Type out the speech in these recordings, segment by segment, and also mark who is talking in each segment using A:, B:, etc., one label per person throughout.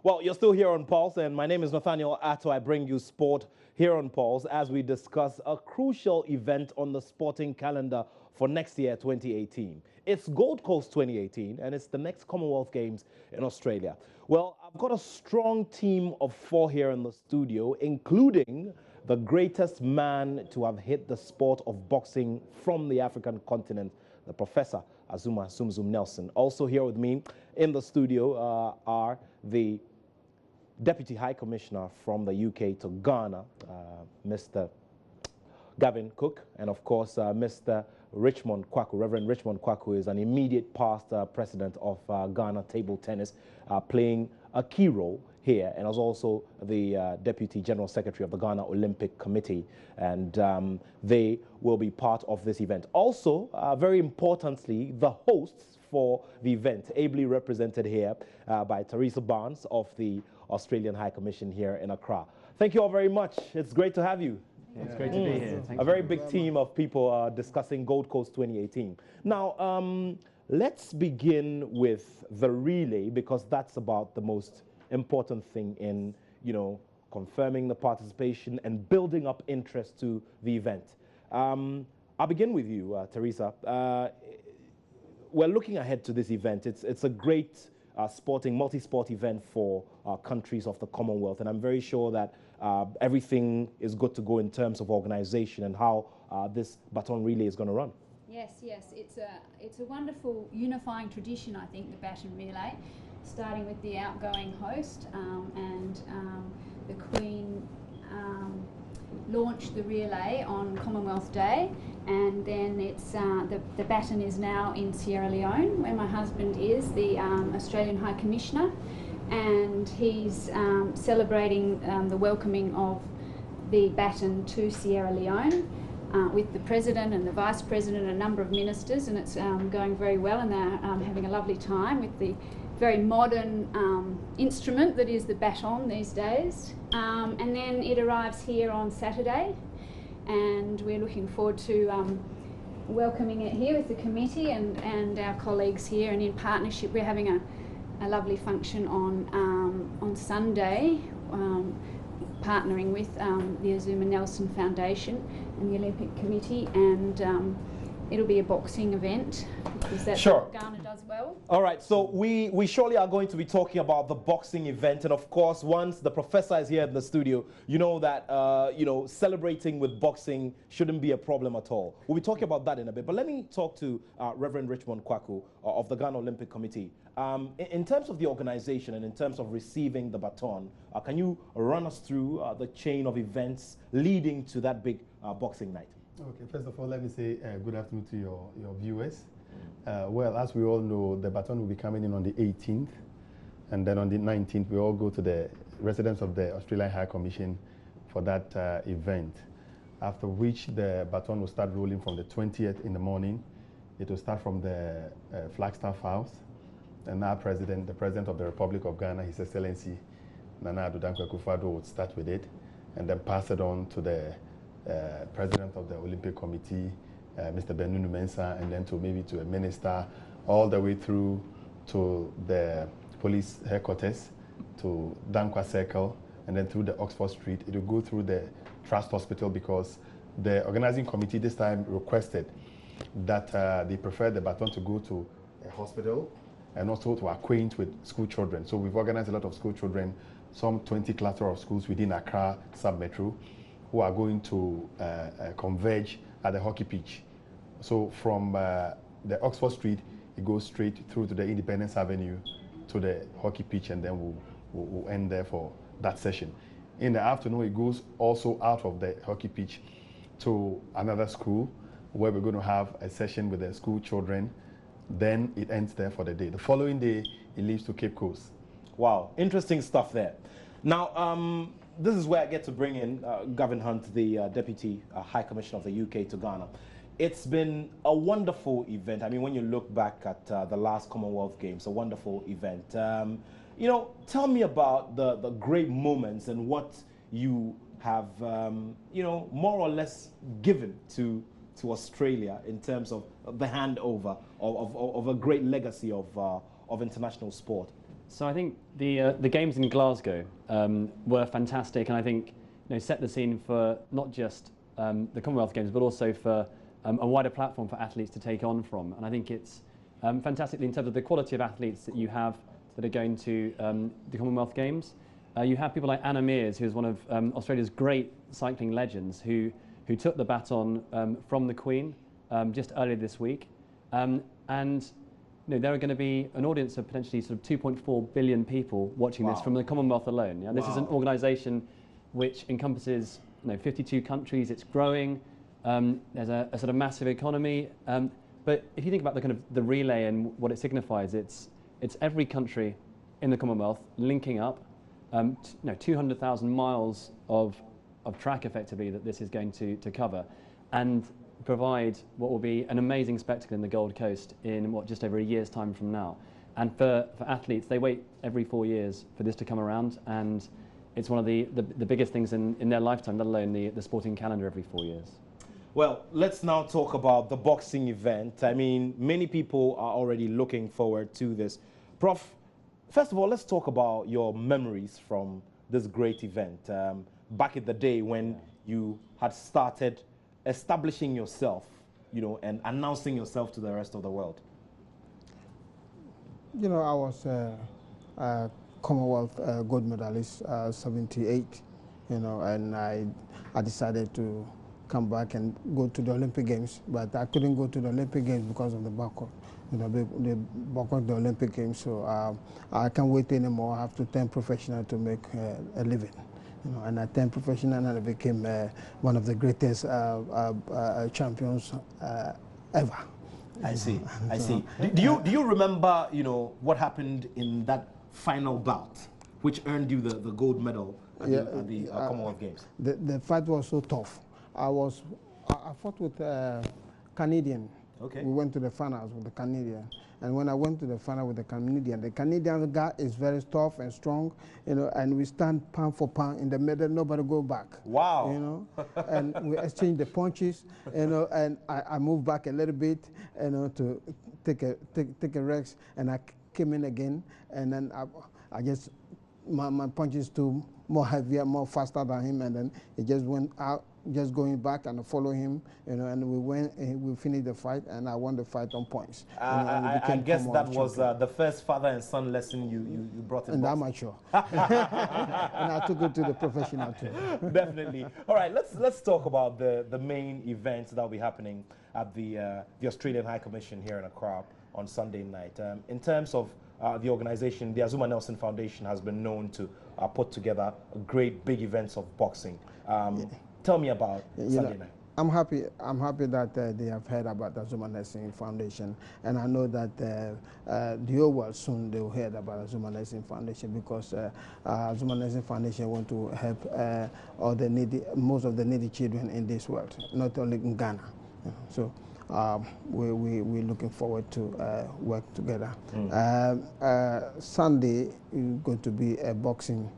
A: Well, you're still here on Pulse, and my name is Nathaniel Atto. I bring you sport here on Pulse as we discuss a crucial event on the sporting calendar for next year, 2018. It's Gold Coast 2018, and it's the next Commonwealth Games in Australia. Well, I've got a strong team of four here in the studio, including the greatest man to have hit the sport of boxing from the African continent, the Professor Azumah Sumsum Nelson. Also here with me in the studio are the Deputy High Commissioner from the UK to Ghana, Mr. Gavin Cook, and of course Mr. Richmond Kwaku. Reverend Richmond Kwaku is an immediate past president of Ghana table tennis, playing a key role here, and is also the Deputy General Secretary of the Ghana Olympic Committee, and they will be part of this event. Also, very importantly, the hosts for the event, ably represented here by Teresa Barnes of the Australian High Commission here in Accra. Thank you all very much. It's great to have you.
B: Yeah, it's great to be here.
A: A very big team of people discussing Gold Coast 2018. Now, let's begin with the relay, because that's about the most important thing in, confirming the participation and building up interest to the event. I'll begin with you, Teresa. We're looking ahead to this event. It's a great multi-sport event for countries of the Commonwealth, and I'm very sure that everything is good to go in terms of organization and how this Baton relay is going to run.
C: Yes, it's a wonderful unifying tradition, I think, the Baton relay, starting with the outgoing host, and the Queen launched the relay on Commonwealth Day, and then it's the baton is now in Sierra Leone, where my husband is the Australian High Commissioner, and he's celebrating the welcoming of the baton to Sierra Leone with the President and the Vice President and a number of ministers, and it's going very well, and they're having a lovely time with the very modern instrument that is the baton these days. And then it arrives here on Saturday, and we're looking forward to welcoming it here with the committee and our colleagues here, and in partnership we're having a lovely function on Sunday, partnering with the Azumah Nelson Foundation and the Olympic Committee, and it'll be a boxing event, because that's what Ghana does well.
A: All right, so we surely are going to be talking about the boxing event, and of course, once the professor is here in the studio, you know that celebrating with boxing shouldn't be a problem at all. We'll be talking about that in a bit, but let me talk to Reverend Richmond Kwaku of the Ghana Olympic Committee. In terms of the organization and in terms of receiving the baton, can you run us through the chain of events leading to that big boxing night?
B: Okay, first of all, let me say good afternoon to your viewers. Well, as we all know, the baton will be coming in on the 18th, and then on the 19th, we all go to the residence of the Australian High Commission for that event, after which the baton will start rolling from the 20th in the morning. It will start from the Flagstaff House, and our President, the President of the Republic of Ghana, His Excellency Nana Addo Dankwa Akufo-Addo, would start with it, and then pass it on to the President of the Olympic Committee, Mr. Benunu Mensah, and then maybe to a minister, all the way through to the police headquarters, to Dankwa Circle, and then through the Oxford Street. It will go through the Trust Hospital, because the organizing committee this time requested that they prefer the baton to go to a hospital and also to acquaint with school children. So we've organized a lot of school children, some 20 cluster of schools within Accra sub-metro, who are going to converge at the hockey pitch. So from the Oxford Street, it goes straight through to the Independence Avenue to the hockey pitch, and then we'll end there for that session. In the afternoon, it goes also out of the hockey pitch to another school, where we're going to have a session with the school children. Then it ends there for the day. The following day, it leaves to Cape Coast.
A: Wow, interesting stuff there. Now, this is where I get to bring in Gavin Hunt, the Deputy High Commissioner of the UK to Ghana. It's been a wonderful event. I mean, when you look back at the last Commonwealth Games, a wonderful event. Tell me about the great moments and what you have, more or less given to Australia in terms of the handover of a great legacy of international sport.
D: So I think the games in Glasgow were fantastic, and I think set the scene for not just the Commonwealth Games, but also for a wider platform for athletes to take on from. And I think it's fantastic in terms of the quality of athletes that you have that are going to the Commonwealth Games. You have people like Anna Mears, who is one of Australia's great cycling legends, who took the baton from the Queen just earlier this week. And there are going to be an audience of potentially sort of 2.4 billion people watching this from the Commonwealth alone. Yeah? This is an organisation which encompasses 52 countries. It's growing. There's a sort of massive economy. But if you think about the kind of the relay and what it signifies, it's every country in the Commonwealth linking up. 200,000 miles of track effectively that this is going to cover, and provide what will be an amazing spectacle in the Gold Coast in just over a year's time from now. And for athletes, they wait every 4 years for this to come around, and it's one of the biggest things in their lifetime, let alone the sporting calendar every 4 years.
A: Well, let's now talk about the boxing event. I mean, many people are already looking forward to this. Prof, first of all, let's talk about your memories from this great event. Back in the day when you had started establishing yourself, and announcing yourself to the rest of the world.
E: I was a Commonwealth gold medalist, 78, and I decided to come back and go to the Olympic Games, but I couldn't go to the Olympic Games because of the boycott. The boycott the Olympic Games, so I can't wait anymore. I have to turn professional to make a living. And I turned professional, and I became one of the greatest champions ever.
A: I see. I see. Do you remember, what happened in that final bout, which earned you the gold medal at the Commonwealth Games?
E: The fight was so tough. I fought with Canadian.
A: Okay.
E: We went to the finals with the Canadian. And when I went to the final with the Canadian guy is very tough and strong, and we stand pound for pound in the middle, nobody go back.
A: Wow.
E: And we exchange the punches, and I moved back a little bit, to take a rest, and I came in again, and then I just, my punches too more heavier, more faster than him, and then it just went out, just going back and follow him, and we finished the fight, and I won the fight on points.
A: I guess that was the first father and son lesson you brought in.
E: And amateur. And I took it to the professional too.
A: Definitely. All right, let's talk about the main events that will be happening at the Australian High Commission here in Accra on Sunday night. In terms of the organization, the Azuma Nelson Foundation has been known to put together great big events of boxing. Tell me about Sunday night.
E: I'm happy that they have heard about the Azuma Nelson Foundation, and I know that the whole world soon they will hear about Azuma Nelson Foundation, because Azuma Nelson Foundation want to help most of the needy children in this world, not only in Ghana. So we're looking forward to work together. Sunday is going to be a boxing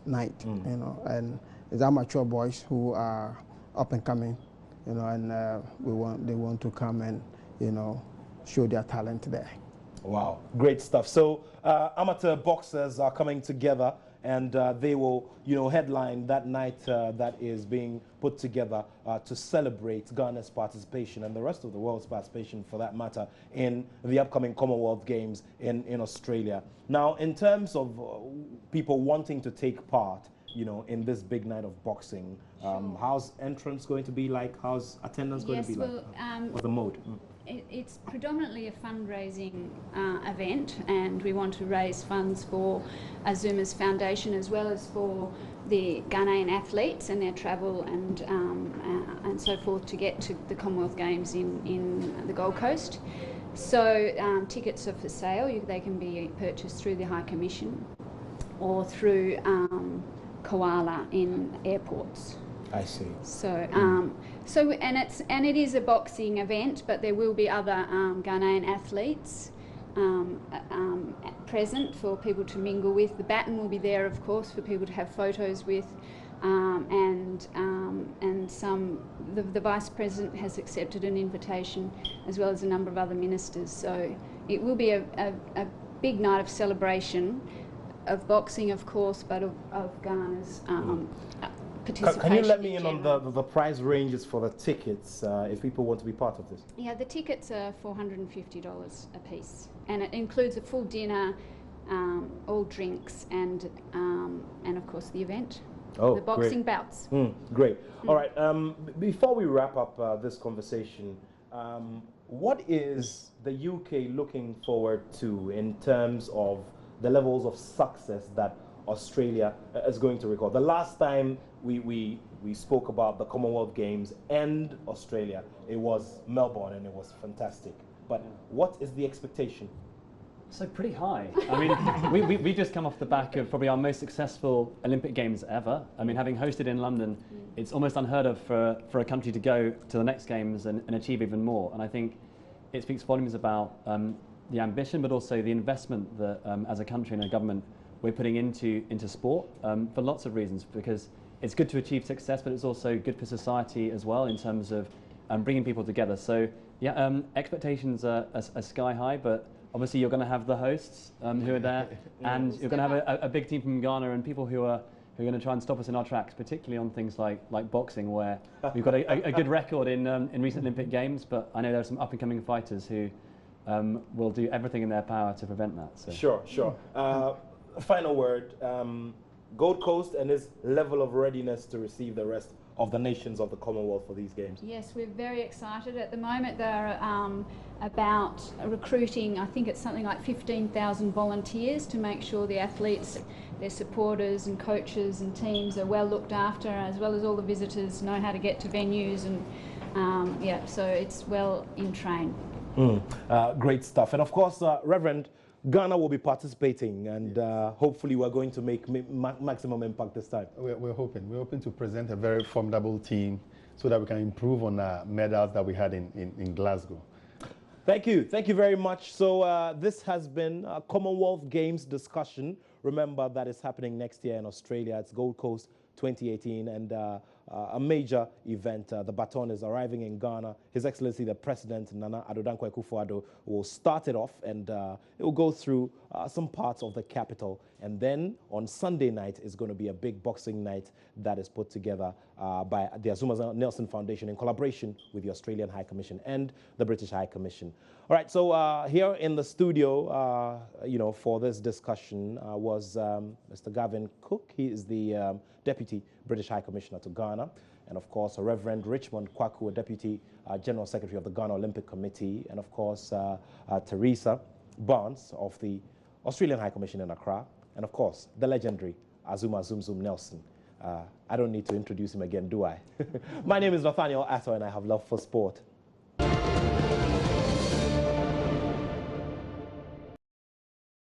E: night, and it's amateur boys who are up and coming, and they want to come and show their talent there.
A: Wow, great stuff. So amateur boxers are coming together, and they will headline that night that is being put together to celebrate Ghana's participation and the rest of the world's participation, for that matter, in the upcoming Commonwealth Games in Australia. Now, in terms of people wanting to take part in this big night of boxing, how's entrance going to be like? How's attendance going to be like? Or the mode?
C: It's predominantly a fundraising event, and we want to raise funds for Azuma's foundation, as well as for the Ghanaian athletes and their travel and so forth to get to the Commonwealth Games in the Gold Coast. So tickets are for sale. They can be purchased through the High Commission or through Koala in airports.
A: I see.
C: So, and it is a boxing event, but there will be other Ghanaian athletes present for people to mingle with. The Baton will be there, of course, for people to have photos with, and the Vice President has accepted an invitation, as well as a number of other ministers. So it will be a big night of celebration of boxing, of course, but of Ghana's participation.
A: Can you let me in
C: general.
A: on the price ranges for the tickets if people want to be part of this?
C: Yeah, the tickets are $450 a piece, and it includes a full dinner, all drinks, and of course the event, the boxing bouts.
A: Great. All right. Before we wrap up this conversation, what is the UK looking forward to in terms of the levels of success that Australia is going to record? The last time we spoke about the Commonwealth Games and Australia, it was Melbourne and it was fantastic. But what is the expectation?
D: So pretty high. I mean, we've just come off the back of probably our most successful Olympic Games ever. I mean, having hosted in London, it's almost unheard of for a country to go to the next Games and achieve even more. And I think it speaks volumes about the ambition, but also the investment that as a country and a government we're putting into sport for lots of reasons, because it's good to achieve success, but it's also good for society as well in terms of bringing people together. So yeah, expectations are sky high, but obviously you're going to have the hosts who are there, and you're going to have a big team from Ghana and people who are going to try and stop us in our tracks, particularly on things like boxing, where we've got a good record in recent Olympic Games, but I know there are some up-and-coming fighters who will do everything in their power to prevent that. So.
A: Sure. Final word, Gold Coast and its level of readiness to receive the rest of the nations of the Commonwealth for these games.
C: Yes, we're very excited. At the moment they're about recruiting, I think it's something like 15,000 volunteers to make sure the athletes, their supporters and coaches and teams are well looked after, as well as all the visitors know how to get to venues, and yeah, so it's well in train.
A: Great stuff. And of course, Reverend, Ghana will be participating, and hopefully we're going to make maximum impact this time.
B: We're hoping to present a very formidable team so that we can improve on the medals that we had in Glasgow.
A: Thank you very much. So this has been a Commonwealth Games discussion. Remember that it's happening next year in Australia. It's Gold Coast 2018, and a major event. The Baton is arriving in Ghana. His Excellency the President, Nana Addo Dankwa Akufo-Addo, will start it off, and it will go through some parts of the capital. And then on Sunday night is going to be a big boxing night that is put together by the Azuma Nelson Foundation in collaboration with the Australian High Commission and the British High Commission. All right, so here in the studio, for this discussion was Mr. Gavin Cook. He is the Deputy British High Commissioner to Ghana. And of course, Reverend Richmond Kwaku, Deputy General Secretary of the Ghana Olympic Committee. And of course, Teresa Barnes of the Australian High Commission in Accra. And of course, the legendary Azuma Zum Zum Nelson. I don't need to introduce him again, do I? My name is Nathaniel Atto, and I have love for sport.